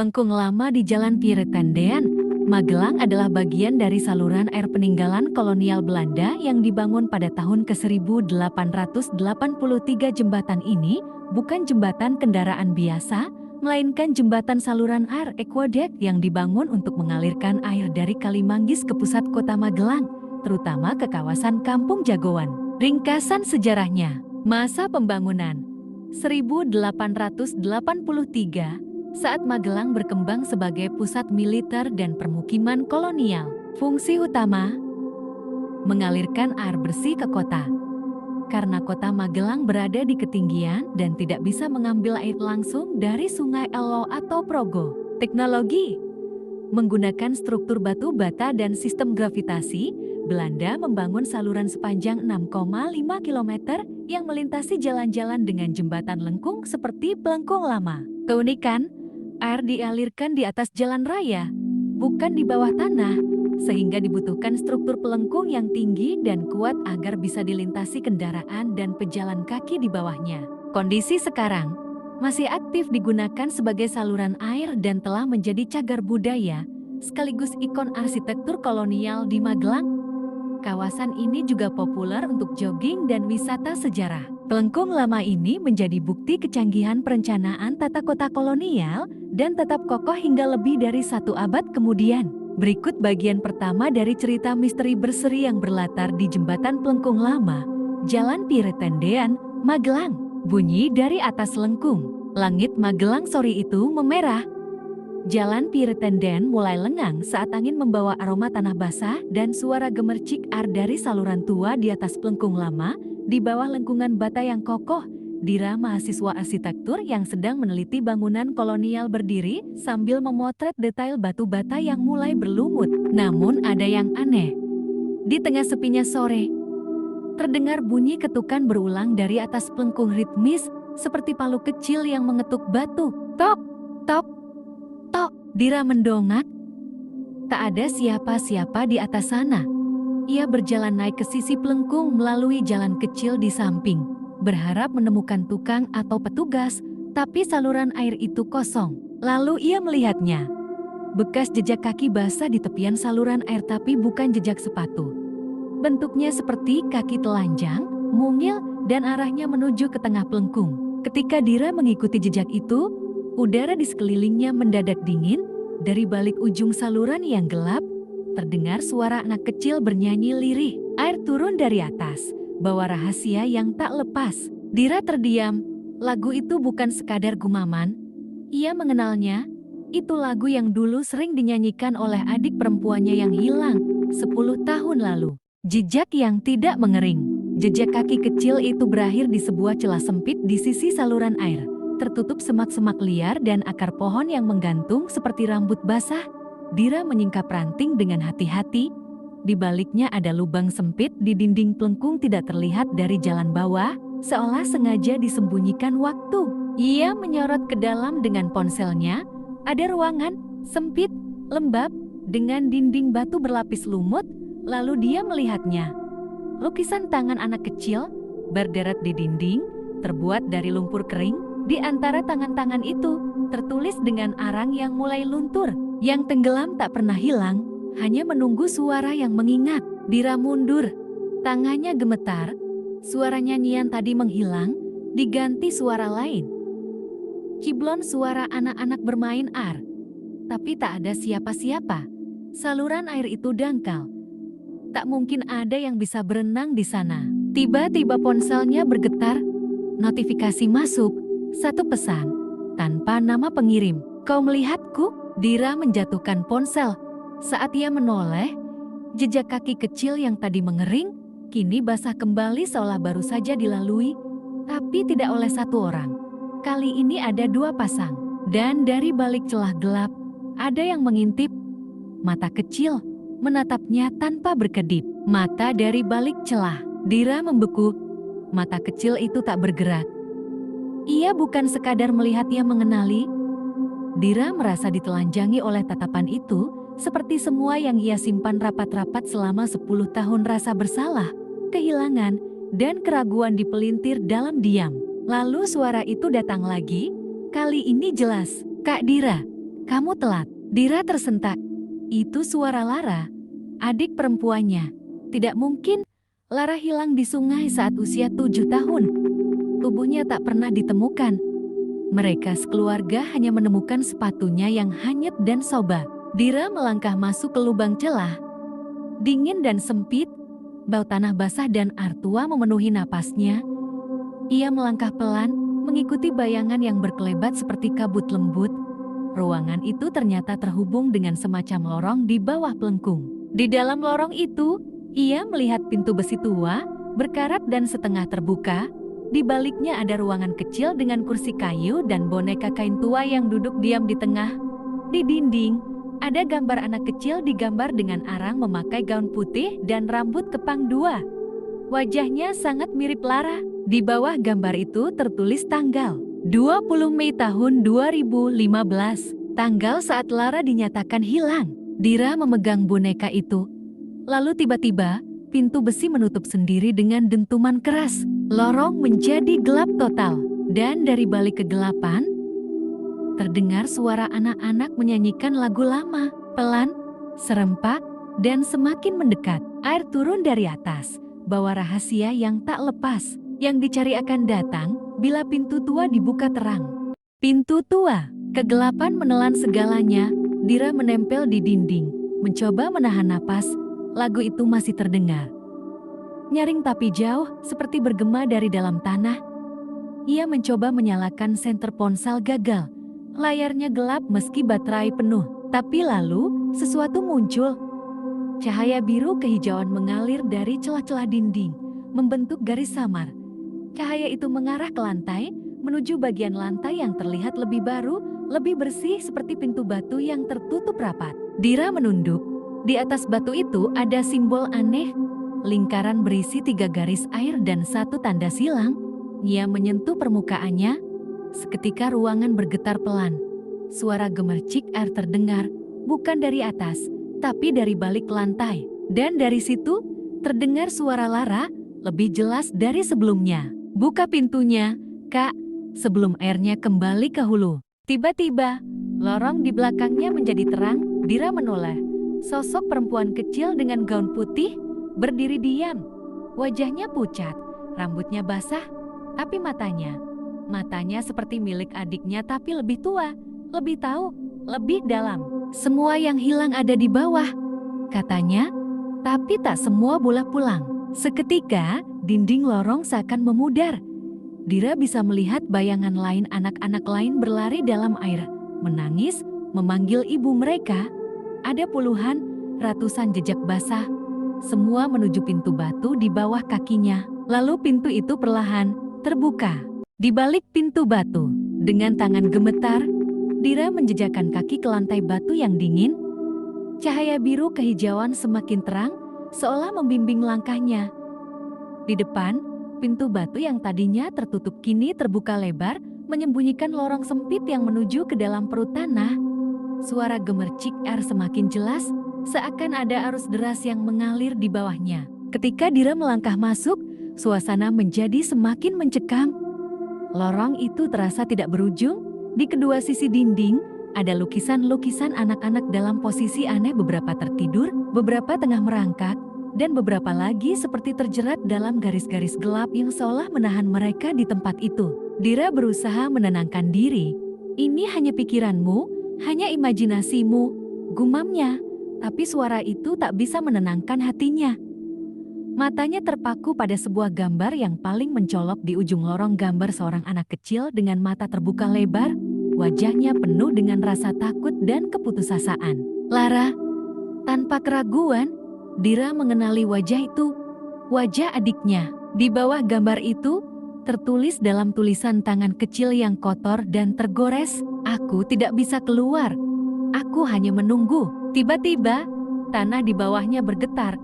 Pelengkung lama di Jalan Pierre-Tendean, Magelang adalah bagian dari saluran air peninggalan kolonial Belanda yang dibangun pada tahun ke-1883. Jembatan ini bukan jembatan kendaraan biasa, melainkan jembatan saluran air aqueduct yang dibangun untuk mengalirkan air dari Kali Manggis ke pusat kota Magelang, terutama ke kawasan Kampung Jagoan. Ringkasan sejarahnya, masa pembangunan 1883. Saat Magelang berkembang sebagai pusat militer dan permukiman kolonial. Fungsi utama, mengalirkan air bersih ke kota. Karena kota Magelang berada di ketinggian dan tidak bisa mengambil air langsung dari Sungai Elo atau Progo. Teknologi, menggunakan struktur batu bata dan sistem gravitasi, Belanda membangun saluran sepanjang 6,5 km yang melintasi jalan-jalan dengan jembatan lengkung seperti Pelengkung Lama. Keunikan, air dialirkan di atas jalan raya, bukan di bawah tanah, sehingga dibutuhkan struktur pelengkung yang tinggi dan kuat agar bisa dilintasi kendaraan dan pejalan kaki di bawahnya. Kondisi sekarang masih aktif digunakan sebagai saluran air dan telah menjadi cagar budaya, sekaligus ikon arsitektur kolonial di Magelang. Kawasan ini juga populer untuk jogging dan wisata sejarah. Pelengkung lama ini menjadi bukti kecanggihan perencanaan tata kota kolonial dan tetap kokoh hingga lebih dari 1 abad kemudian. Berikut bagian pertama dari cerita misteri berseri yang berlatar di Jembatan Pelengkung Lama, Jalan Pierre-Tendean, Magelang. Bunyi dari atas lengkung. Langit Magelang sore itu memerah. Jalan Pierre-Tendean mulai lengang saat angin membawa aroma tanah basah dan suara gemercik air dari saluran tua di atas Pelengkung Lama. Di bawah lengkungan bata yang kokoh, Dira mahasiswa arsitektur yang sedang meneliti bangunan kolonial berdiri sambil memotret detail batu bata yang mulai berlumut. Namun ada yang aneh. Di tengah sepinya sore, terdengar bunyi ketukan berulang dari atas pelengkung ritmis seperti palu kecil yang mengetuk batu. Tok, tok, tok. Dira mendongak. Tak ada siapa-siapa di atas sana. Ia berjalan naik ke sisi pelengkung melalui jalan kecil di samping, berharap menemukan tukang atau petugas, tapi saluran air itu kosong. Lalu ia melihatnya. Bekas jejak kaki basah di tepian saluran air tapi bukan jejak sepatu. Bentuknya seperti kaki telanjang, mungil, dan arahnya menuju ke tengah pelengkung. Ketika Dira mengikuti jejak itu, udara di sekelilingnya mendadak dingin. Dari balik ujung saluran yang gelap, terdengar suara anak kecil bernyanyi lirih. Air turun dari atas, bawa rahasia yang tak lepas. Dira terdiam. Lagu itu bukan sekadar gumaman. Ia mengenalnya. Itu lagu yang dulu sering dinyanyikan oleh adik perempuannya yang hilang 10 tahun lalu. Jejak yang tidak mengering. Jejak kaki kecil itu berakhir di sebuah celah sempit di sisi saluran air, tertutup semak-semak liar dan akar pohon yang menggantung seperti rambut basah. Dira menyingkap ranting dengan hati-hati. Di baliknya ada lubang sempit di dinding pelengkung tidak terlihat dari jalan bawah, seolah sengaja disembunyikan waktu. Ia menyorot ke dalam dengan ponselnya. Ada ruangan, sempit, lembab, dengan dinding batu berlapis lumut, lalu dia melihatnya. Lukisan tangan anak kecil, berderet di dinding, terbuat dari lumpur kering. Di antara tangan-tangan itu, tertulis dengan arang yang mulai luntur, yang tenggelam tak pernah hilang, hanya menunggu suara yang mengingat. Dira mundur, tangannya gemetar, suara nyanyian tadi menghilang, diganti suara lain. Ciblon suara anak-anak bermain air, tapi tak ada siapa-siapa. Saluran air itu dangkal. Tak mungkin ada yang bisa berenang di sana. Tiba-tiba ponselnya bergetar, notifikasi masuk. Satu pesan, tanpa nama pengirim. Kau melihatku? Dira menjatuhkan ponsel. Saat ia menoleh, jejak kaki kecil yang tadi mengering, kini basah kembali seolah baru saja dilalui, tapi tidak oleh satu orang. Kali ini ada 2 pasang, dan dari balik celah gelap, ada yang mengintip. Mata kecil, menatapnya tanpa berkedip. Mata dari balik celah. Dira membeku, mata kecil itu tak bergerak. Ia bukan sekadar melihatnya mengenali. Dira merasa ditelanjangi oleh tatapan itu, seperti semua yang ia simpan rapat-rapat selama 10 tahun. Rasa bersalah, kehilangan, dan keraguan dipelintir dalam diam. Lalu suara itu datang lagi, kali ini jelas. Kak Dira, Kamu telat. Dira tersentak. Itu suara Lara, adik perempuannya. Tidak mungkin. Lara hilang di sungai saat usia 7 tahun. Tubuhnya tak pernah ditemukan. Mereka sekeluarga hanya menemukan sepatunya yang hanyut dan sobek. Dira melangkah masuk ke lubang celah. Dingin dan sempit, bau tanah basah dan air tua memenuhi napasnya. Ia melangkah pelan, mengikuti bayangan yang berkelebat seperti kabut lembut. Ruangan itu ternyata terhubung dengan semacam lorong di bawah pelengkung. Di dalam lorong itu, ia melihat pintu besi tua, berkarat dan setengah terbuka. Di baliknya ada ruangan kecil dengan kursi kayu dan boneka kain tua yang duduk diam di tengah. Di dinding, ada gambar anak kecil digambar dengan arang memakai gaun putih dan rambut kepang 2. Wajahnya sangat mirip Lara. Di bawah gambar itu tertulis tanggal 20 Mei tahun 2015. Tanggal saat Lara dinyatakan hilang. Dira memegang boneka itu. Lalu tiba-tiba, pintu besi menutup sendiri dengan dentuman keras. Lorong menjadi gelap total, dan dari balik kegelapan, terdengar suara anak-anak menyanyikan lagu lama, pelan, serempak, dan semakin mendekat. Air turun dari atas, bawa rahasia yang tak lepas, yang dicari akan datang bila pintu tua dibuka terang. Pintu tua, kegelapan menelan segalanya. Dira menempel di dinding, mencoba menahan napas. Lagu itu masih terdengar. Nyaring tapi jauh, seperti bergema dari dalam tanah. Ia mencoba menyalakan senter ponsel gagal. Layarnya gelap meski baterai penuh. Tapi lalu, sesuatu muncul. Cahaya biru kehijauan mengalir dari celah-celah dinding, membentuk garis samar. Cahaya itu mengarah ke lantai, menuju bagian lantai yang terlihat lebih baru, lebih bersih seperti pintu batu yang tertutup rapat. Dira menunduk. Di atas batu itu ada simbol aneh. Lingkaran berisi 3 garis air dan 1 tanda silang. Ia menyentuh permukaannya. Seketika ruangan bergetar pelan. Suara gemercik air terdengar, bukan dari atas, tapi dari balik lantai. Dan dari situ, terdengar suara Lara, lebih jelas dari sebelumnya. Buka pintunya, Kak, sebelum airnya kembali ke hulu. Tiba-tiba, lorong di belakangnya menjadi terang. Dira menoleh. Sosok perempuan kecil dengan gaun putih, berdiri diam. Wajahnya pucat, rambutnya basah, tapi matanya seperti milik adiknya tapi lebih tua, lebih tahu, lebih dalam. Semua yang hilang ada di bawah, katanya, tapi tak semua bola pulang. Seketika, dinding lorong seakan memudar. Dira bisa melihat bayangan lain anak-anak lain berlari dalam air, menangis, memanggil ibu mereka. Ada puluhan, ratusan jejak basah. Semua menuju pintu batu di bawah kakinya. Lalu pintu itu perlahan terbuka. Di balik pintu batu, dengan tangan gemetar, Dira menjejakkan kaki ke lantai batu yang dingin. Cahaya biru kehijauan semakin terang, seolah membimbing langkahnya. Di depan, pintu batu yang tadinya tertutup kini terbuka lebar, menyembunyikan lorong sempit yang menuju ke dalam perut tanah. Suara gemercik air semakin jelas, seakan ada arus deras yang mengalir di bawahnya. Ketika Dira melangkah masuk, suasana menjadi semakin mencekam. Lorong itu terasa tidak berujung. Di kedua sisi dinding, ada lukisan-lukisan anak-anak dalam posisi aneh, beberapa tertidur, beberapa tengah merangkak, dan beberapa lagi seperti terjerat dalam garis-garis gelap yang seolah menahan mereka di tempat itu. Dira berusaha menenangkan diri. Ini hanya pikiranmu, hanya imajinasimu, gumamnya, tapi suara itu tak bisa menenangkan hatinya. Matanya terpaku pada sebuah gambar yang paling mencolok di ujung lorong, gambar seorang anak kecil dengan mata terbuka lebar, wajahnya penuh dengan rasa takut dan keputusasaan. Lara, tanpa keraguan, Dira mengenali wajah itu, wajah adiknya. Di bawah gambar itu, tertulis dalam tulisan tangan kecil yang kotor dan tergores, "Aku tidak bisa keluar. Aku hanya menunggu." Tiba-tiba, tanah di bawahnya bergetar.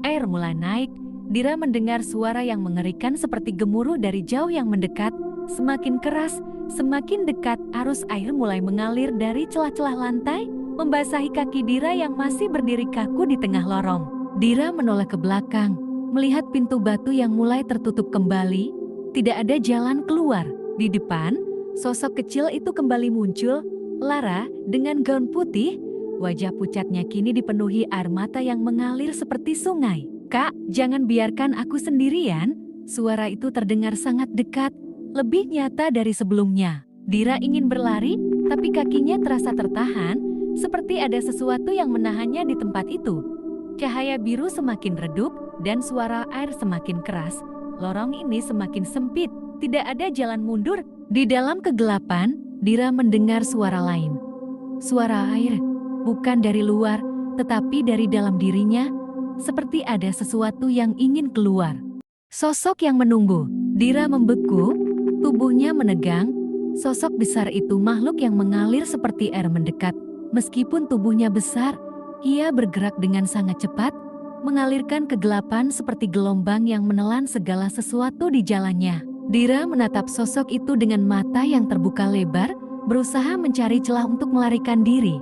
Air mulai naik. Dira mendengar suara yang mengerikan seperti gemuruh dari jauh yang mendekat. Semakin keras, semakin dekat, arus air mulai mengalir dari celah-celah lantai, membasahi kaki Dira yang masih berdiri kaku di tengah lorong. Dira menoleh ke belakang, melihat pintu batu yang mulai tertutup kembali. Tidak ada jalan keluar. Di depan, sosok kecil itu kembali muncul, Lara, dengan gaun putih, wajah pucatnya kini dipenuhi air mata yang mengalir seperti sungai. "Kak, jangan biarkan aku sendirian." Suara itu terdengar sangat dekat, lebih nyata dari sebelumnya. Dira ingin berlari, tapi kakinya terasa tertahan, seperti ada sesuatu yang menahannya di tempat itu. Cahaya biru semakin redup, dan suara air semakin keras. Lorong ini semakin sempit, tidak ada jalan mundur. Di dalam kegelapan, Dira mendengar suara lain. Suara air, bukan dari luar, tetapi dari dalam dirinya, seperti ada sesuatu yang ingin keluar. Sosok yang menunggu. Dira membeku, tubuhnya menegang. Sosok besar itu makhluk yang mengalir seperti air mendekat. Meskipun tubuhnya besar, ia bergerak dengan sangat cepat, mengalirkan kegelapan seperti gelombang yang menelan segala sesuatu di jalannya. Dira menatap sosok itu dengan mata yang terbuka lebar, berusaha mencari celah untuk melarikan diri.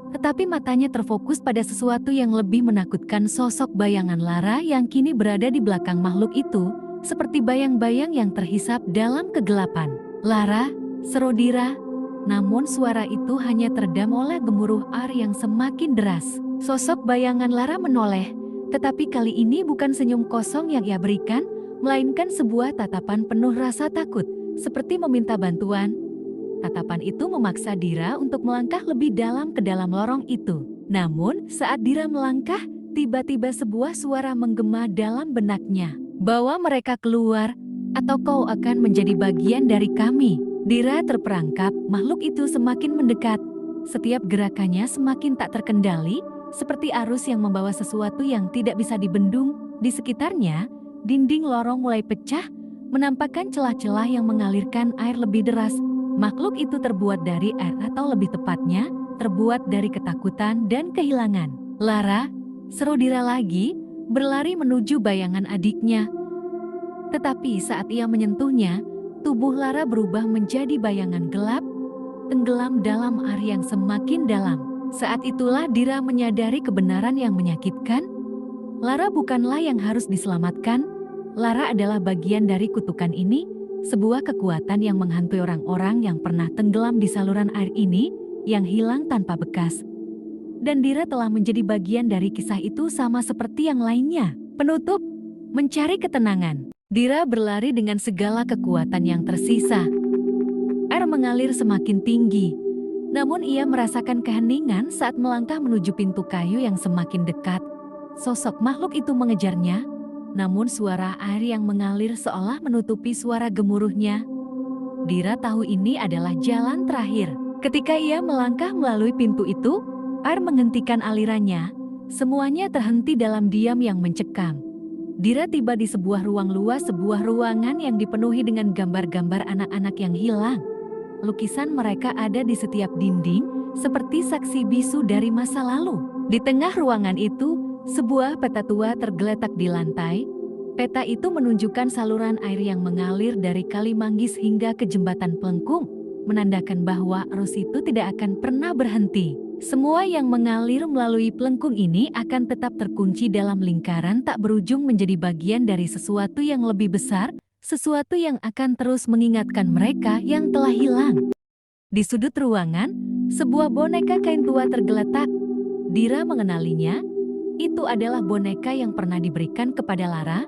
Tetapi matanya terfokus pada sesuatu yang lebih menakutkan. Sosok bayangan Lara yang kini berada di belakang makhluk itu, seperti bayang-bayang yang terhisap dalam kegelapan. "Lara," seru Dira. Namun suara itu hanya teredam oleh gemuruh air yang semakin deras. Sosok bayangan Lara menoleh, tetapi kali ini bukan senyum kosong yang ia berikan, melainkan sebuah tatapan penuh rasa takut, seperti meminta bantuan. Tatapan itu memaksa Dira untuk melangkah lebih dalam ke dalam lorong itu. Namun, saat Dira melangkah, tiba-tiba sebuah suara menggema dalam benaknya. "Bawa mereka keluar, atau kau akan menjadi bagian dari kami." Dira terperangkap, makhluk itu semakin mendekat. Setiap gerakannya semakin tak terkendali, seperti arus yang membawa sesuatu yang tidak bisa dibendung. Di sekitarnya, dinding lorong mulai pecah, menampakkan celah-celah yang mengalirkan air lebih deras. Makhluk itu terbuat dari air, atau lebih tepatnya, terbuat dari ketakutan dan kehilangan. "Lara," seru Dira lagi, berlari menuju bayangan adiknya. Tetapi saat ia menyentuhnya, tubuh Lara berubah menjadi bayangan gelap, tenggelam dalam air yang semakin dalam. Saat itulah Dira menyadari kebenaran yang menyakitkan. Lara bukanlah yang harus diselamatkan. Lara adalah bagian dari kutukan ini, sebuah kekuatan yang menghantui orang-orang yang pernah tenggelam di saluran air ini, yang hilang tanpa bekas. Dan Dira telah menjadi bagian dari kisah itu sama seperti yang lainnya. Penutup, mencari ketenangan. Dira berlari dengan segala kekuatan yang tersisa. Air mengalir semakin tinggi, namun ia merasakan keheningan saat melangkah menuju pintu kayu yang semakin dekat. Sosok makhluk itu mengejarnya, namun suara air yang mengalir seolah menutupi suara gemuruhnya. Dira tahu ini adalah jalan terakhir. Ketika ia melangkah melalui pintu itu, air menghentikan alirannya. Semuanya terhenti dalam diam yang mencekam. Dira tiba di sebuah ruang luas, sebuah ruangan yang dipenuhi dengan gambar-gambar anak-anak yang hilang. Lukisan mereka ada di setiap dinding, seperti saksi bisu dari masa lalu. Di tengah ruangan itu, sebuah peta tua tergeletak di lantai. Peta itu menunjukkan saluran air yang mengalir dari Kali Manggis hingga ke Jembatan Pelengkung, menandakan bahwa arus itu tidak akan pernah berhenti. Semua yang mengalir melalui pelengkung ini akan tetap terkunci dalam lingkaran tak berujung menjadi bagian dari sesuatu yang lebih besar, sesuatu yang akan terus mengingatkan mereka yang telah hilang. Di sudut ruangan, sebuah boneka kain tua tergeletak. Dira mengenalinya. Itu adalah boneka yang pernah diberikan kepada Lara.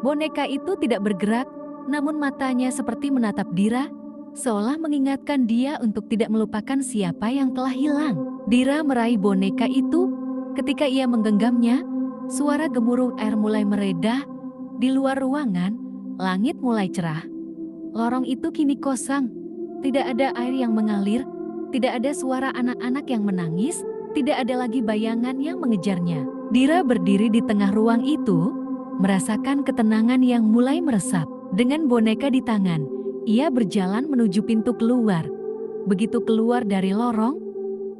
Boneka itu tidak bergerak, namun matanya seperti menatap Dira, seolah mengingatkan dia untuk tidak melupakan siapa yang telah hilang. Dira meraih boneka itu. Ketika ia menggenggamnya, suara gemuruh air mulai meredah. Di luar ruangan, langit mulai cerah. Lorong itu kini kosong. Tidak ada air yang mengalir, tidak ada suara anak-anak yang menangis, tidak ada lagi bayangan yang mengejarnya. Dira berdiri di tengah ruang itu, merasakan ketenangan yang mulai meresap. Dengan boneka di tangan, ia berjalan menuju pintu keluar. Begitu keluar dari lorong,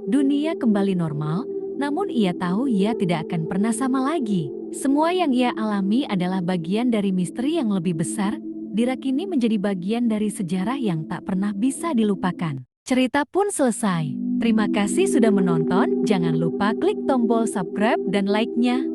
dunia kembali normal, namun ia tahu ia tidak akan pernah sama lagi. Semua yang ia alami adalah bagian dari misteri yang lebih besar. Dira kini menjadi bagian dari sejarah yang tak pernah bisa dilupakan. Cerita pun selesai. Terima kasih sudah menonton, jangan lupa klik tombol subscribe dan like-nya.